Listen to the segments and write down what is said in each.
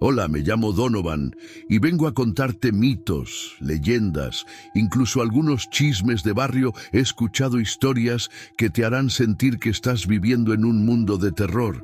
Hola, me llamo Donovan y vengo a contarte mitos, leyendas, incluso algunos chismes de barrio. He escuchado historias que te harán sentir que estás viviendo en un mundo de terror.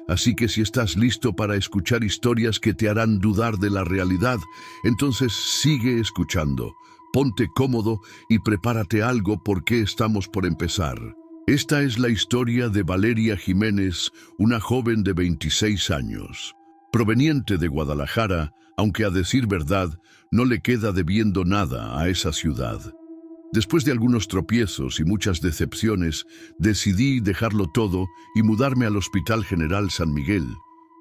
Así que si estás listo para escuchar historias que te harán dudar de la realidad, entonces sigue escuchando. Ponte cómodo y prepárate algo porque estamos por empezar. Esta es la historia de Valeria Jiménez, una joven de 26 años. Proveniente de Guadalajara, aunque a decir verdad, no le queda debiendo nada a esa ciudad. Después de algunos tropiezos y muchas decepciones, decidí dejarlo todo y mudarme al Hospital General San Miguel,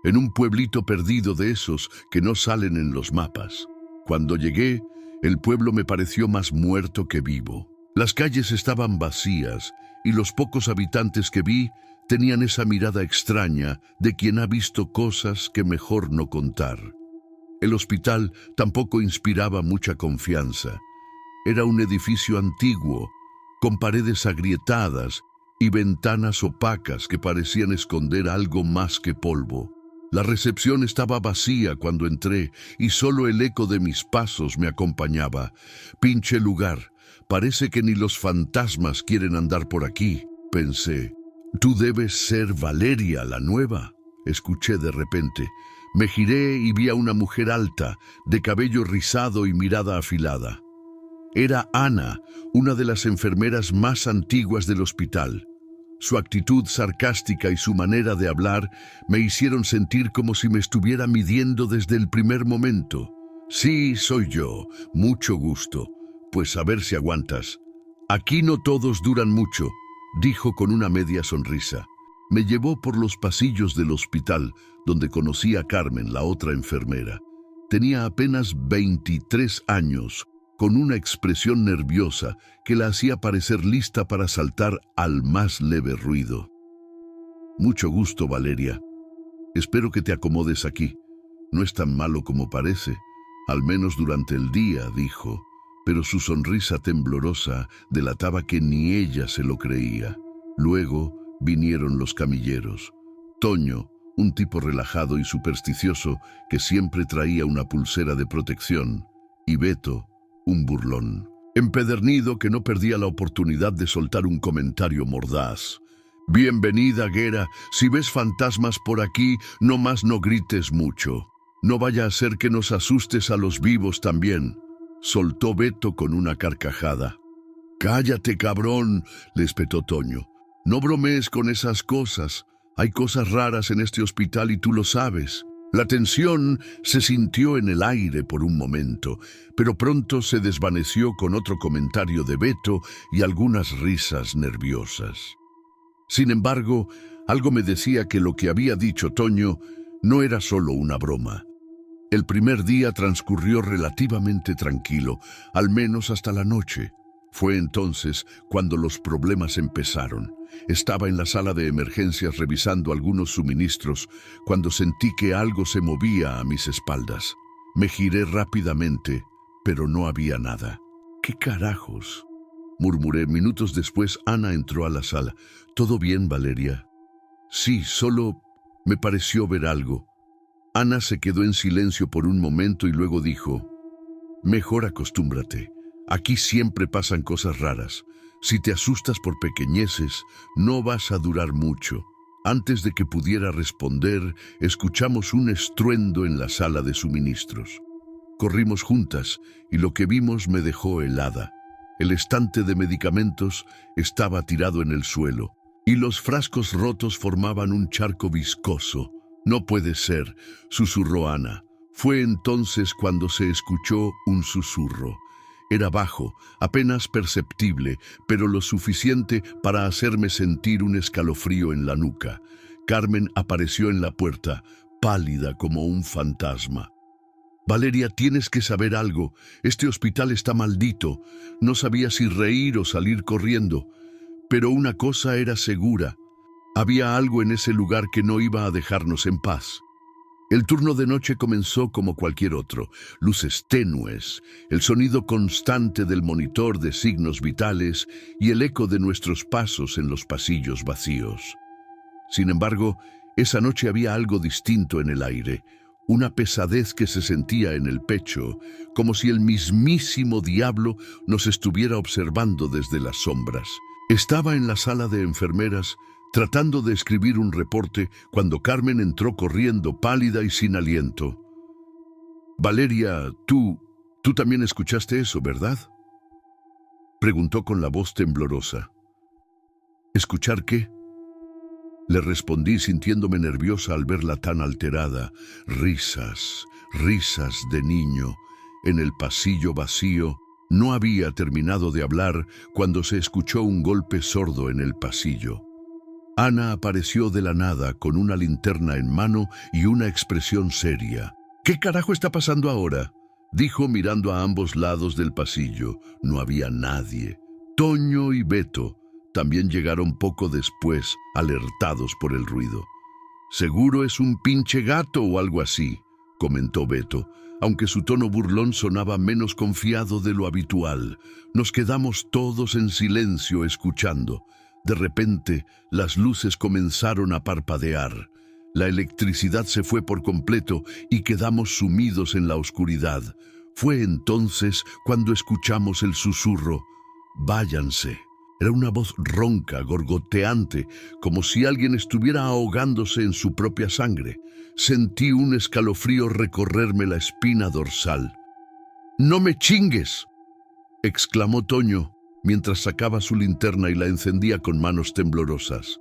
en un pueblito perdido de esos que no salen en los mapas. Cuando llegué, el pueblo me pareció más muerto que vivo. Las calles estaban vacías y los pocos habitantes que vi tenían esa mirada extraña de quien ha visto cosas que mejor no contar. El hospital tampoco inspiraba mucha confianza. Era un edificio antiguo, con paredes agrietadas y ventanas opacas que parecían esconder algo más que polvo. La recepción estaba vacía cuando entré y solo el eco de mis pasos me acompañaba. Pinche lugar, parece que ni los fantasmas quieren andar por aquí, pensé. «Tú debes ser Valeria, la nueva», escuché de repente. Me giré y vi a una mujer alta, de cabello rizado y mirada afilada. Era Ana, una de las enfermeras más antiguas del hospital. Su actitud sarcástica y su manera de hablar me hicieron sentir como si me estuviera midiendo desde el primer momento. «Sí, soy yo. Mucho gusto. Pues a ver si aguantas. Aquí no todos duran mucho», dijo con una media sonrisa. Me llevó por los pasillos del hospital, donde conocí a Carmen, la otra enfermera. Tenía apenas 23 años, con una expresión nerviosa que la hacía parecer lista para saltar al más leve ruido. «Mucho gusto, Valeria. Espero que te acomodes aquí. No es tan malo como parece, al menos durante el día», dijo, pero su sonrisa temblorosa delataba que ni ella se lo creía. Luego vinieron los camilleros. Toño, un tipo relajado y supersticioso que siempre traía una pulsera de protección, y Beto, un burlón, empedernido que no perdía la oportunidad de soltar un comentario mordaz. «Bienvenida, Guera. Si ves fantasmas por aquí, no más no grites mucho. No vaya a ser que nos asustes a los vivos también», soltó Beto con una carcajada. «Cállate, cabrón», le espetó Toño. «No bromees con esas cosas. Hay cosas raras en este hospital y tú lo sabes». La tensión se sintió en el aire por un momento, pero pronto se desvaneció con otro comentario de Beto y algunas risas nerviosas. Sin embargo, algo me decía que lo que había dicho Toño no era solo una broma. El primer día transcurrió relativamente tranquilo, al menos hasta la noche. Fue entonces cuando los problemas empezaron. Estaba en la sala de emergencias revisando algunos suministros cuando sentí que algo se movía a mis espaldas. Me giré rápidamente, pero no había nada. «¿Qué carajos?», murmuré. Minutos después, Ana entró a la sala. «¿Todo bien, Valeria?» «Sí, solo me pareció ver algo». Ana se quedó en silencio por un momento y luego dijo: «Mejor acostúmbrate. Aquí siempre pasan cosas raras. Si te asustas por pequeñeces, no vas a durar mucho». Antes de que pudiera responder, escuchamos un estruendo en la sala de suministros. Corrimos juntas y lo que vimos me dejó helada. El estante de medicamentos estaba tirado en el suelo y los frascos rotos formaban un charco viscoso. «No puede ser», susurró Ana. Fue entonces cuando se escuchó un susurro. Era bajo, apenas perceptible, pero lo suficiente para hacerme sentir un escalofrío en la nuca. Carmen apareció en la puerta, pálida como un fantasma. «Valeria, tienes que saber algo. Este hospital está maldito». No sabía si reír o salir corriendo, pero una cosa era segura. Había algo en ese lugar que no iba a dejarnos en paz. El turno de noche comenzó como cualquier otro, luces tenues, el sonido constante del monitor de signos vitales y el eco de nuestros pasos en los pasillos vacíos. Sin embargo, esa noche había algo distinto en el aire, una pesadez que se sentía en el pecho, como si el mismísimo diablo nos estuviera observando desde las sombras. Estaba en la sala de enfermeras, tratando de escribir un reporte, cuando Carmen entró corriendo, pálida y sin aliento. «Valeria, tú también escuchaste eso, ¿verdad?», preguntó con la voz temblorosa. «¿Escuchar qué?», le respondí sintiéndome nerviosa al verla tan alterada. Risas, risas de niño. En el pasillo vacío, no había terminado de hablar cuando se escuchó un golpe sordo en el pasillo. Ana apareció de la nada con una linterna en mano y una expresión seria. «¿Qué carajo está pasando ahora?», dijo mirando a ambos lados del pasillo. No había nadie. Toño y Beto también llegaron poco después, alertados por el ruido. «Seguro es un pinche gato o algo así», comentó Beto, aunque su tono burlón sonaba menos confiado de lo habitual. Nos quedamos todos en silencio escuchando. De repente, las luces comenzaron a parpadear. La electricidad se fue por completo y quedamos sumidos en la oscuridad. Fue entonces cuando escuchamos el susurro: «Váyanse». Era una voz ronca, gorgoteante, como si alguien estuviera ahogándose en su propia sangre. Sentí un escalofrío recorrerme la espina dorsal. «¡No me chingues!», exclamó Toño, mientras sacaba su linterna y la encendía con manos temblorosas.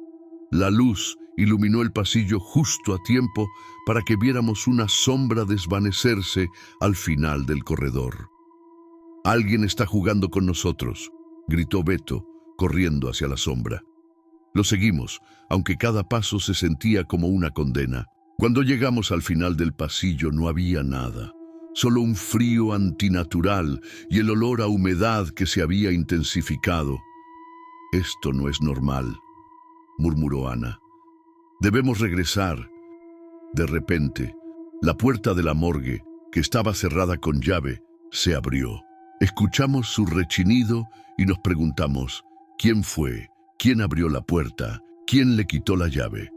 La luz iluminó el pasillo justo a tiempo para que viéramos una sombra desvanecerse al final del corredor. «Alguien está jugando con nosotros», gritó Beto, corriendo hacia la sombra. Lo seguimos, aunque cada paso se sentía como una condena. Cuando llegamos al final del pasillo no había nada, solo un frío antinatural y el olor a humedad que se había intensificado. «Esto no es normal», murmuró Ana. «Debemos regresar». De repente, la puerta de la morgue, que estaba cerrada con llave, se abrió. Escuchamos su rechinido y nos preguntamos: ¿quién fue? ¿Quién abrió la puerta? ¿Quién le quitó la llave?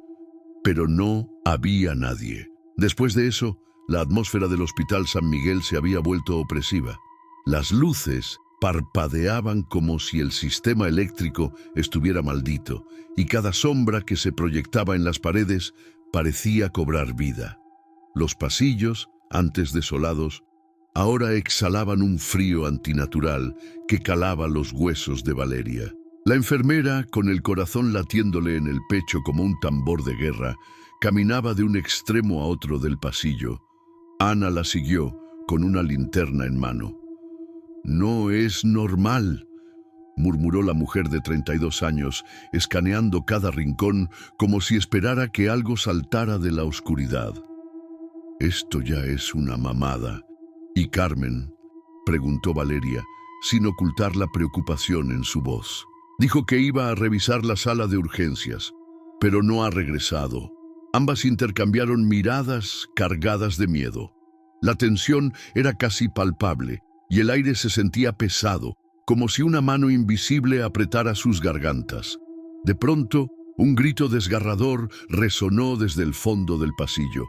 Pero no había nadie. Después de eso, la atmósfera del Hospital San Miguel se había vuelto opresiva. Las luces parpadeaban como si el sistema eléctrico estuviera maldito, y cada sombra que se proyectaba en las paredes parecía cobrar vida. Los pasillos, antes desolados, ahora exhalaban un frío antinatural que calaba los huesos de Valeria. La enfermera, con el corazón latiéndole en el pecho como un tambor de guerra, caminaba de un extremo a otro del pasillo. Ana la siguió con una linterna en mano. «No es normal», murmuró la mujer de 32 años, escaneando cada rincón como si esperara que algo saltara de la oscuridad. «Esto ya es una mamada». «¿Y Carmen?», preguntó Valeria, sin ocultar la preocupación en su voz. «Dijo que iba a revisar la sala de urgencias, pero no ha regresado». Ambas intercambiaron miradas cargadas de miedo. La tensión era casi palpable y el aire se sentía pesado, como si una mano invisible apretara sus gargantas. De pronto, un grito desgarrador resonó desde el fondo del pasillo.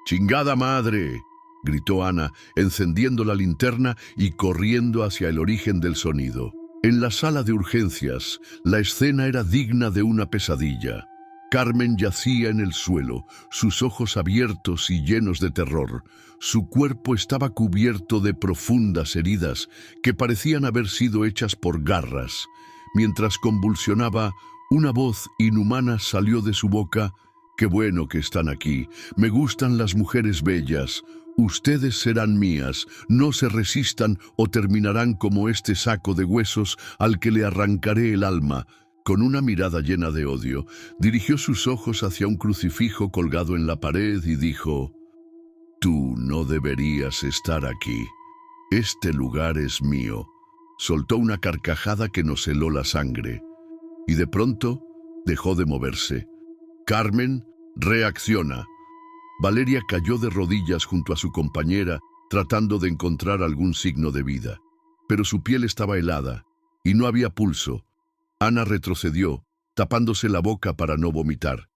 «¡Chingada madre!», gritó Ana, encendiendo la linterna y corriendo hacia el origen del sonido. En la sala de urgencias, la escena era digna de una pesadilla. Carmen yacía en el suelo, sus ojos abiertos y llenos de terror. Su cuerpo estaba cubierto de profundas heridas que parecían haber sido hechas por garras. Mientras convulsionaba, una voz inhumana salió de su boca: «Qué bueno que están aquí. Me gustan las mujeres bellas. Ustedes serán mías. No se resistan o terminarán como este saco de huesos al que le arrancaré el alma». Con una mirada llena de odio, dirigió sus ojos hacia un crucifijo colgado en la pared y dijo: «Tú no deberías estar aquí. Este lugar es mío». Soltó una carcajada que nos heló la sangre. Y de pronto dejó de moverse. «Carmen, reacciona». Valeria cayó de rodillas junto a su compañera, tratando de encontrar algún signo de vida. Pero su piel estaba helada y no había pulso. Ana retrocedió, tapándose la boca para no vomitar.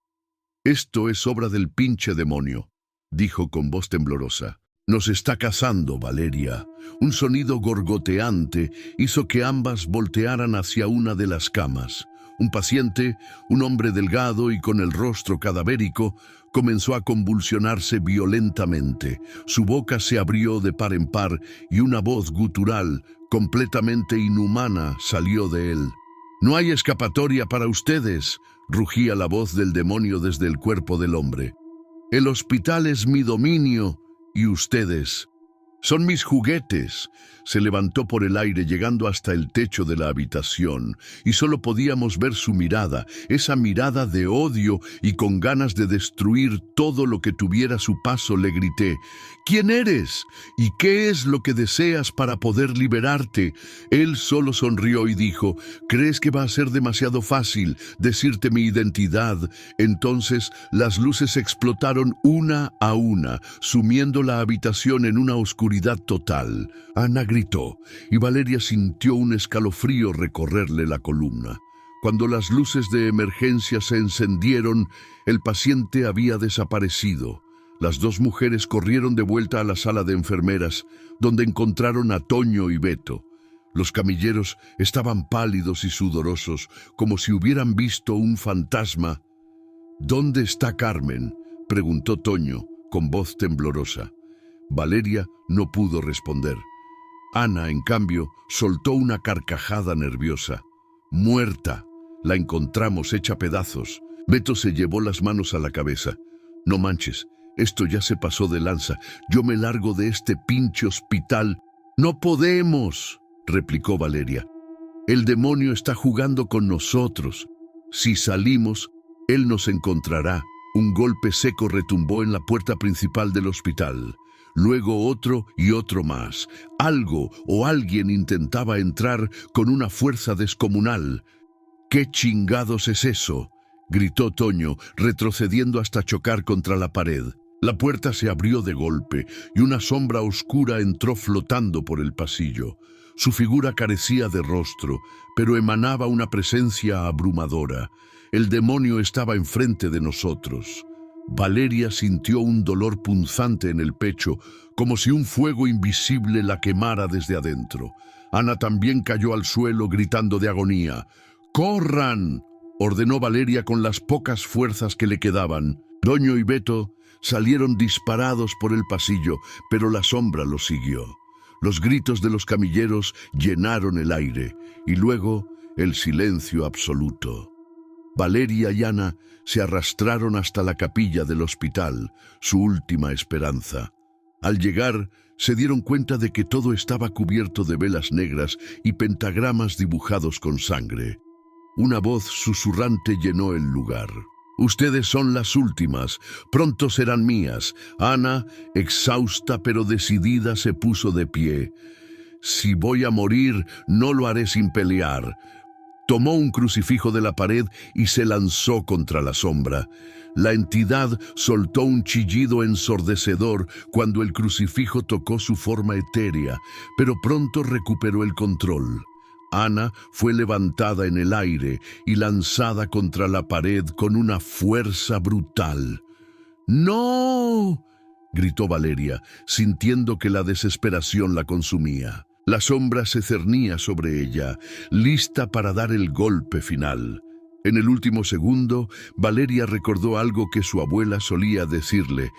«Esto es obra del pinche demonio». dijo con voz temblorosa. Nos está cazando, Valeria. Un sonido gorgoteante hizo que ambas voltearan hacia una de las camas. Un paciente, un hombre delgado y con el rostro cadavérico, comenzó a convulsionarse violentamente. Su boca se abrió de par en par y una voz gutural, completamente inhumana, salió de él. «No hay escapatoria para ustedes», rugía la voz del demonio desde el cuerpo del hombre. «El hospital es mi dominio y ustedes son mis juguetes». Se levantó por el aire llegando hasta el techo de la habitación y solo podíamos ver su mirada, esa mirada de odio y con ganas de destruir todo lo que tuviera a su paso. Le grité: «¿Quién eres? ¿Y qué es lo que deseas para poder liberarte?». Él solo sonrió y dijo: «¿Crees que va a ser demasiado fácil decirte mi identidad?». Entonces las luces explotaron una a una, sumiendo la habitación en una oscuridad total. Ana gritó y Valeria sintió un escalofrío recorrerle la columna. Cuando las luces de emergencia se encendieron, el paciente había desaparecido. Las dos mujeres corrieron de vuelta a la sala de enfermeras, donde encontraron a Toño y Beto. Los camilleros estaban pálidos y sudorosos, como si hubieran visto un fantasma. «¿Dónde está Carmen?», preguntó Toño, con voz temblorosa. Valeria no pudo responder. Ana, en cambio, soltó una carcajada nerviosa. «Muerta. La encontramos hecha pedazos». Beto se llevó las manos a la cabeza. «No manches, esto ya se pasó de lanza. Yo me largo de este pinche hospital». «No podemos», replicó Valeria. «El demonio está jugando con nosotros. Si salimos, él nos encontrará». Un golpe seco retumbó en la puerta principal del hospital. Luego otro y otro más. Algo o alguien intentaba entrar con una fuerza descomunal. «¿Qué chingados es eso?», gritó Toño, retrocediendo hasta chocar contra la pared. La puerta se abrió de golpe y una sombra oscura entró flotando por el pasillo. Su figura carecía de rostro, pero emanaba una presencia abrumadora. El demonio estaba enfrente de nosotros. Valeria sintió un dolor punzante en el pecho, como si un fuego invisible la quemara desde adentro. Ana también cayó al suelo gritando de agonía. «¡Corran!», ordenó Valeria con las pocas fuerzas que le quedaban. Toño y Beto salieron disparados por el pasillo, pero la sombra los siguió. Los gritos de los camilleros llenaron el aire, y luego el silencio absoluto. Valeria y Ana se arrastraron hasta la capilla del hospital, su última esperanza. Al llegar, se dieron cuenta de que todo estaba cubierto de velas negras y pentagramas dibujados con sangre. Una voz susurrante llenó el lugar. «Ustedes son las últimas, pronto serán mías». Ana, exhausta pero decidida, se puso de pie. «Si voy a morir, no lo haré sin pelear». Tomó un crucifijo de la pared y se lanzó contra la sombra. La entidad soltó un chillido ensordecedor cuando el crucifijo tocó su forma etérea, pero pronto recuperó el control. Ana fue levantada en el aire y lanzada contra la pared con una fuerza brutal. «¡No!», gritó Valeria, sintiendo que la desesperación la consumía. La sombra se cernía sobre ella, lista para dar el golpe final. En el último segundo, Valeria recordó algo que su abuela solía decirle: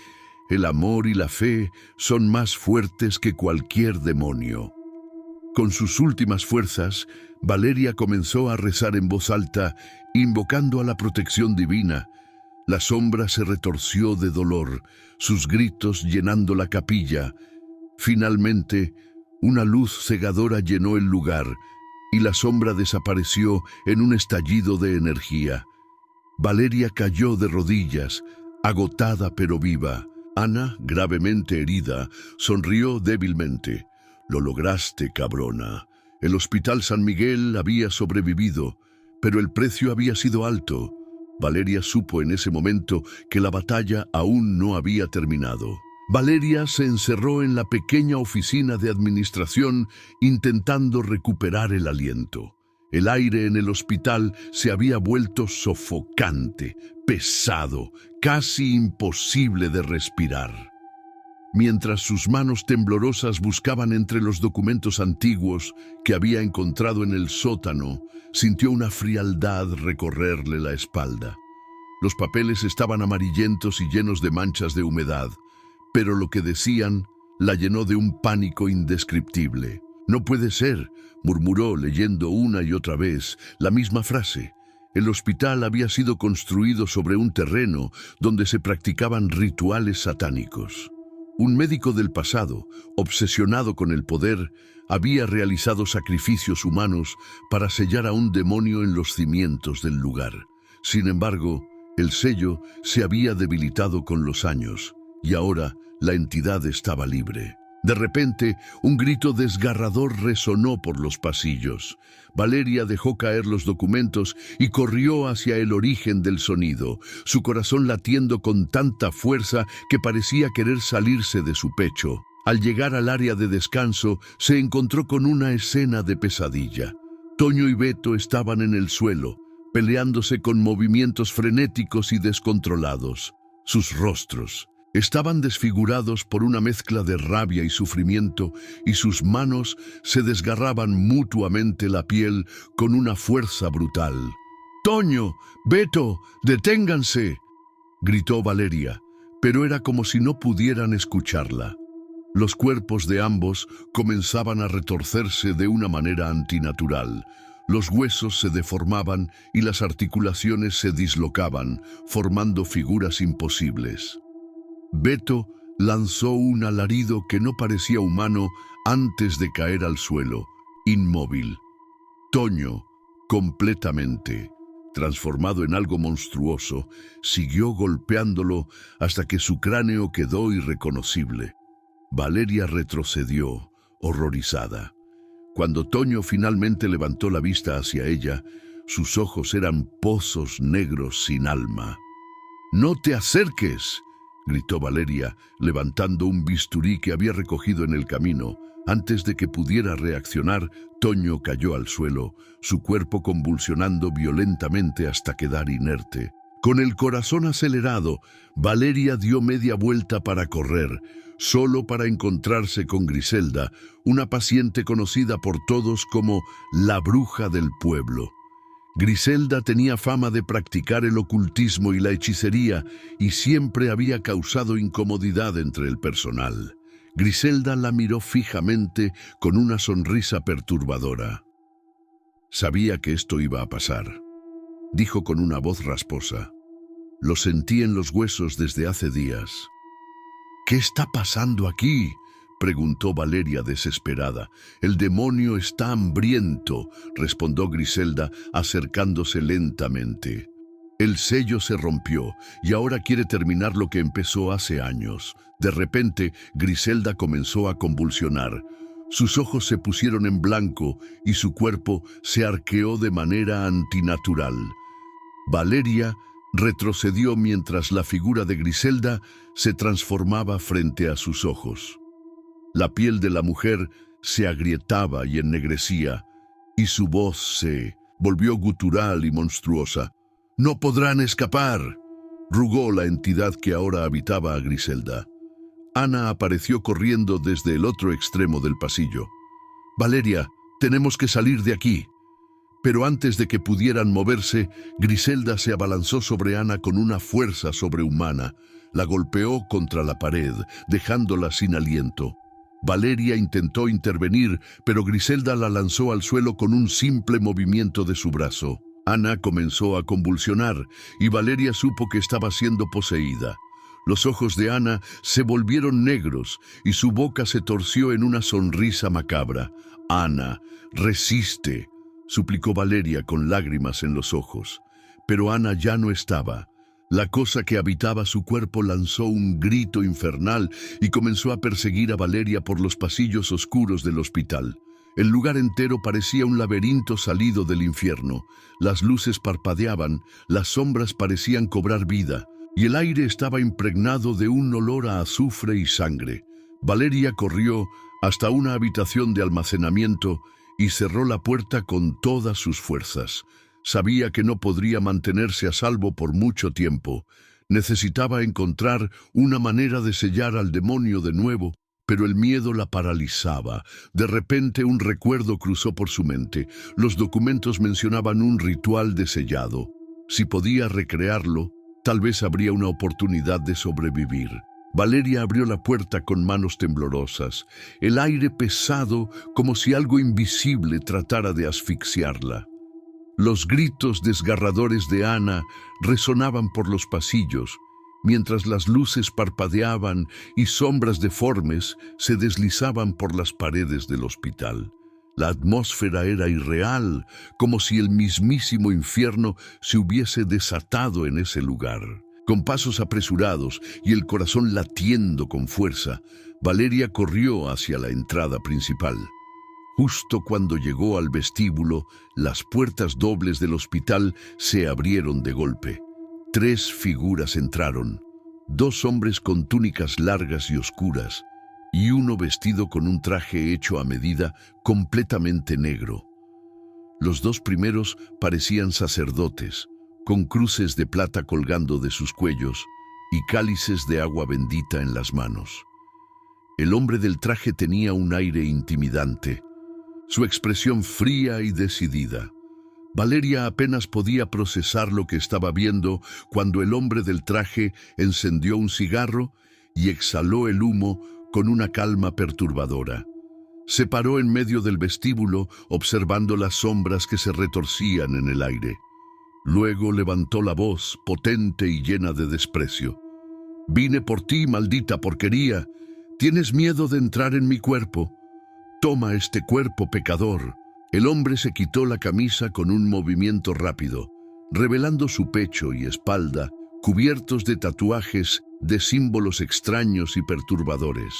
«El amor y la fe son más fuertes que cualquier demonio». Con sus últimas fuerzas, Valeria comenzó a rezar en voz alta, invocando a la protección divina. La sombra se retorció de dolor, sus gritos llenando la capilla. Finalmente, una luz cegadora llenó el lugar y la sombra desapareció en un estallido de energía. Valeria cayó de rodillas, agotada pero viva. Ana, gravemente herida, sonrió débilmente. «Lo lograste, cabrona». El Hospital San Miguel había sobrevivido, pero el precio había sido alto. Valeria supo en ese momento que la batalla aún no había terminado. Valeria se encerró en la pequeña oficina de administración intentando recuperar el aliento. El aire en el hospital se había vuelto sofocante, pesado, casi imposible de respirar. Mientras sus manos temblorosas buscaban entre los documentos antiguos que había encontrado en el sótano, sintió una frialdad recorrerle la espalda. Los papeles estaban amarillentos y llenos de manchas de humedad, pero lo que decían la llenó de un pánico indescriptible. «No puede ser», murmuró leyendo una y otra vez la misma frase. El hospital había sido construido sobre un terreno donde se practicaban rituales satánicos. Un médico del pasado, obsesionado con el poder, había realizado sacrificios humanos para sellar a un demonio en los cimientos del lugar. Sin embargo, el sello se había debilitado con los años, y ahora la entidad estaba libre. De repente, un grito desgarrador resonó por los pasillos. Valeria dejó caer los documentos y corrió hacia el origen del sonido, su corazón latiendo con tanta fuerza que parecía querer salirse de su pecho. Al llegar al área de descanso, se encontró con una escena de pesadilla. Toño y Beto estaban en el suelo, peleándose con movimientos frenéticos y descontrolados. Sus rostros estaban desfigurados por una mezcla de rabia y sufrimiento, y sus manos se desgarraban mutuamente la piel con una fuerza brutal. «¡Toño! ¡Beto! ¡Deténganse!», gritó Valeria, pero era como si no pudieran escucharla. Los cuerpos de ambos comenzaban a retorcerse de una manera antinatural. Los huesos se deformaban y las articulaciones se dislocaban, formando figuras imposibles. Beto lanzó un alarido que no parecía humano antes de caer al suelo, inmóvil. Toño, completamente transformado en algo monstruoso, siguió golpeándolo hasta que su cráneo quedó irreconocible. Valeria retrocedió, horrorizada. Cuando Toño finalmente levantó la vista hacia ella, sus ojos eran pozos negros sin alma. «¡No te acerques!», gritó Valeria, levantando un bisturí que había recogido en el camino. Antes de que pudiera reaccionar, Toño cayó al suelo, su cuerpo convulsionando violentamente hasta quedar inerte. Con el corazón acelerado, Valeria dio media vuelta para correr, solo para encontrarse con Griselda, una paciente conocida por todos como la bruja del pueblo. Griselda tenía fama de practicar el ocultismo y la hechicería y siempre había causado incomodidad entre el personal. Griselda la miró fijamente con una sonrisa perturbadora. «Sabía que esto iba a pasar», dijo con una voz rasposa. «Lo sentí en los huesos desde hace días». «¿Qué está pasando aquí?», preguntó Valeria desesperada. «El demonio está hambriento», respondió Griselda, acercándose lentamente. «El sello se rompió y ahora quiere terminar lo que empezó hace años». De repente, Griselda comenzó a convulsionar. Sus ojos se pusieron en blanco y su cuerpo se arqueó de manera antinatural. Valeria retrocedió mientras la figura de Griselda se transformaba frente a sus ojos. La piel de la mujer se agrietaba y ennegrecía, y su voz se volvió gutural y monstruosa. «¡No podrán escapar!», rugó la entidad que ahora habitaba a Griselda. Ana apareció corriendo desde el otro extremo del pasillo. «Valeria, tenemos que salir de aquí». Pero antes de que pudieran moverse, Griselda se abalanzó sobre Ana con una fuerza sobrehumana. La golpeó contra la pared, dejándola sin aliento. Valeria intentó intervenir, pero Griselda la lanzó al suelo con un simple movimiento de su brazo. Ana comenzó a convulsionar y Valeria supo que estaba siendo poseída. Los ojos de Ana se volvieron negros y su boca se torció en una sonrisa macabra. «Ana, resiste», suplicó Valeria con lágrimas en los ojos. Pero Ana ya no estaba. La cosa que habitaba su cuerpo lanzó un grito infernal y comenzó a perseguir a Valeria por los pasillos oscuros del hospital. El lugar entero parecía un laberinto salido del infierno. Las luces parpadeaban, las sombras parecían cobrar vida, y el aire estaba impregnado de un olor a azufre y sangre. Valeria corrió hasta una habitación de almacenamiento y cerró la puerta con todas sus fuerzas. Sabía que no podría mantenerse a salvo por mucho tiempo. Necesitaba encontrar una manera de sellar al demonio de nuevo, pero el miedo la paralizaba. De repente un recuerdo cruzó por su mente. Los documentos mencionaban un ritual de sellado. Si podía recrearlo, tal vez habría una oportunidad de sobrevivir. Valeria abrió la puerta con manos temblorosas, el aire pesado como si algo invisible tratara de asfixiarla. Los gritos desgarradores de Ana resonaban por los pasillos, mientras las luces parpadeaban y sombras deformes se deslizaban por las paredes del hospital. La atmósfera era irreal, como si el mismísimo infierno se hubiese desatado en ese lugar. Con pasos apresurados y el corazón latiendo con fuerza, Valeria corrió hacia la entrada principal. Justo cuando llegó al vestíbulo, las puertas dobles del hospital se abrieron de golpe. 3 figuras entraron, 2 hombres con túnicas largas y oscuras, y uno vestido con un traje hecho a medida, completamente negro. Los 2 primeros parecían sacerdotes, con cruces de plata colgando de sus cuellos y cálices de agua bendita en las manos. El hombre del traje tenía un aire intimidante, su expresión fría y decidida. Valeria apenas podía procesar lo que estaba viendo cuando el hombre del traje encendió un cigarro y exhaló el humo con una calma perturbadora. Se paró en medio del vestíbulo observando las sombras que se retorcían en el aire. Luego levantó la voz, potente y llena de desprecio. «Vine por ti, maldita porquería. ¿Tienes miedo de entrar en mi cuerpo? Toma este cuerpo, pecador». El hombre se quitó la camisa con un movimiento rápido, revelando su pecho y espalda, cubiertos de tatuajes de símbolos extraños y perturbadores.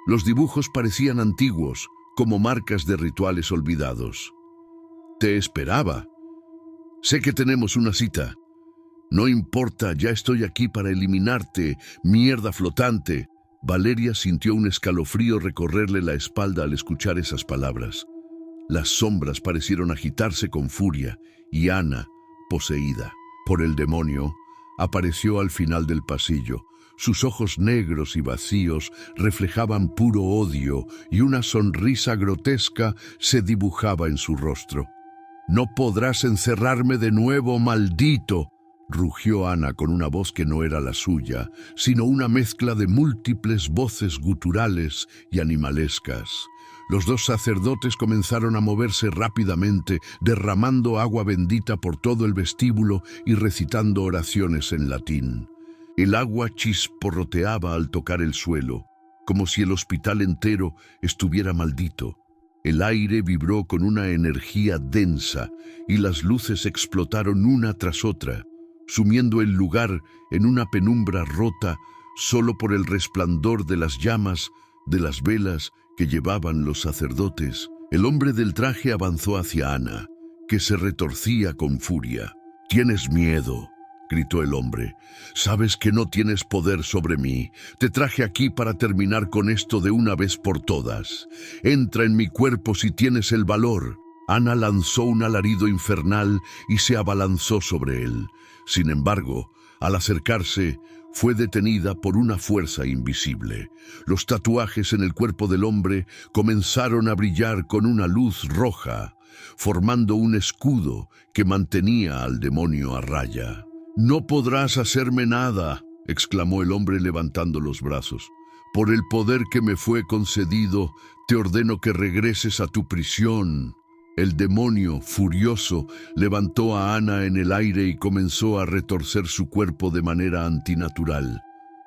Los dibujos parecían antiguos, como marcas de rituales olvidados. «Te esperaba. Sé que tenemos una cita. No importa, ya estoy aquí para eliminarte, mierda flotante». Valeria sintió un escalofrío recorrerle la espalda al escuchar esas palabras. Las sombras parecieron agitarse con furia y Ana, poseída por el demonio, apareció al final del pasillo. Sus ojos negros y vacíos reflejaban puro odio y una sonrisa grotesca se dibujaba en su rostro. «No podrás encerrarme de nuevo, maldito», rugió Ana con una voz que no era la suya, sino una mezcla de múltiples voces guturales y animalescas. Los 2 sacerdotes comenzaron a moverse rápidamente, derramando agua bendita por todo el vestíbulo y recitando oraciones en latín. El agua chisporroteaba al tocar el suelo, como si el hospital entero estuviera maldito. El aire vibró con una energía densa y las luces explotaron una tras otra, sumiendo el lugar en una penumbra rota solo por el resplandor de las llamas de las velas que llevaban los sacerdotes. El hombre del traje avanzó hacia Ana, que se retorcía con furia. «Tienes miedo», gritó el hombre. «Sabes que no tienes poder sobre mí. Te traje aquí para terminar con esto de una vez por todas. Entra en mi cuerpo si tienes el valor». Ana lanzó un alarido infernal y se abalanzó sobre él. Sin embargo, al acercarse, fue detenida por una fuerza invisible. Los tatuajes en el cuerpo del hombre comenzaron a brillar con una luz roja, formando un escudo que mantenía al demonio a raya. «No podrás hacerme nada», exclamó el hombre levantando los brazos. «Por el poder que me fue concedido, te ordeno que regreses a tu prisión». El demonio, furioso, levantó a Ana en el aire y comenzó a retorcer su cuerpo de manera antinatural.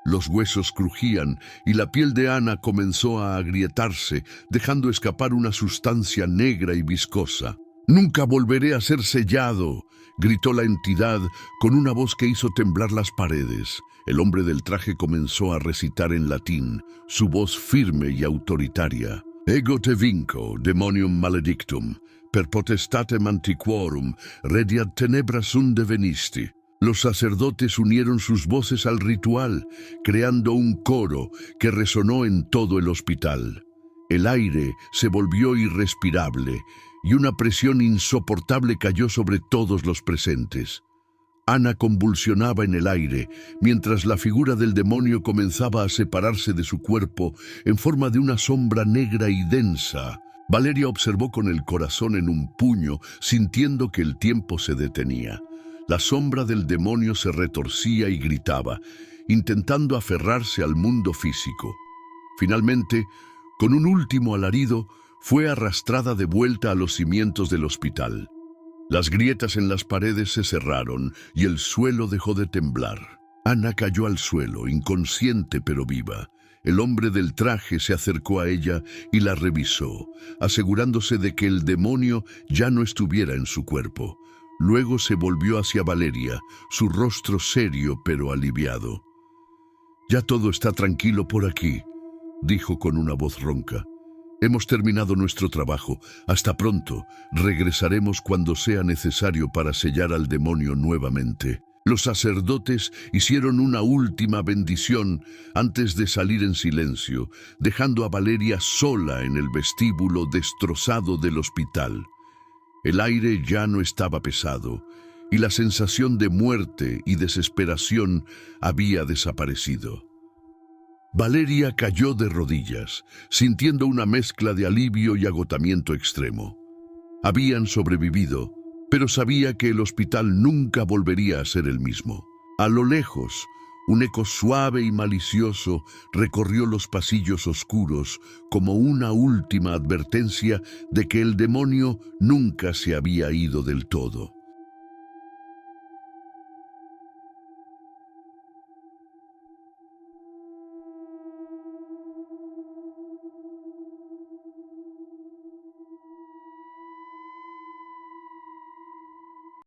Los huesos crujían y la piel de Ana comenzó a agrietarse, dejando escapar una sustancia negra y viscosa. «Nunca volveré a ser sellado», gritó la entidad con una voz que hizo temblar las paredes. El hombre del traje comenzó a recitar en latín, su voz firme y autoritaria. «Ego te vinco, demonium maledictum, per potestatem antiquorum, rediat tenebras unde venisti». Los sacerdotes unieron sus voces al ritual, creando un coro que resonó en todo el hospital. El aire se volvió irrespirable y una presión insoportable cayó sobre todos los presentes. Ana convulsionaba en el aire, mientras la figura del demonio comenzaba a separarse de su cuerpo en forma de una sombra negra y densa. Valeria observó con el corazón en un puño, sintiendo que el tiempo se detenía. La sombra del demonio se retorcía y gritaba, intentando aferrarse al mundo físico. Finalmente, con un último alarido, fue arrastrada de vuelta a los cimientos del hospital. Las grietas en las paredes se cerraron y el suelo dejó de temblar. Ana cayó al suelo, inconsciente pero viva. El hombre del traje se acercó a ella y la revisó, asegurándose de que el demonio ya no estuviera en su cuerpo. Luego se volvió hacia Valeria, su rostro serio pero aliviado. «Ya todo está tranquilo por aquí», dijo con una voz ronca. «Hemos terminado nuestro trabajo. Hasta pronto. Regresaremos cuando sea necesario para sellar al demonio nuevamente». Los sacerdotes hicieron una última bendición antes de salir en silencio, dejando a Valeria sola en el vestíbulo destrozado del hospital. El aire ya no estaba pesado, y la sensación de muerte y desesperación había desaparecido. Valeria cayó de rodillas, sintiendo una mezcla de alivio y agotamiento extremo. Habían sobrevivido, pero sabía que el hospital nunca volvería a ser el mismo. A lo lejos, un eco suave y malicioso recorrió los pasillos oscuros como una última advertencia de que el demonio nunca se había ido del todo.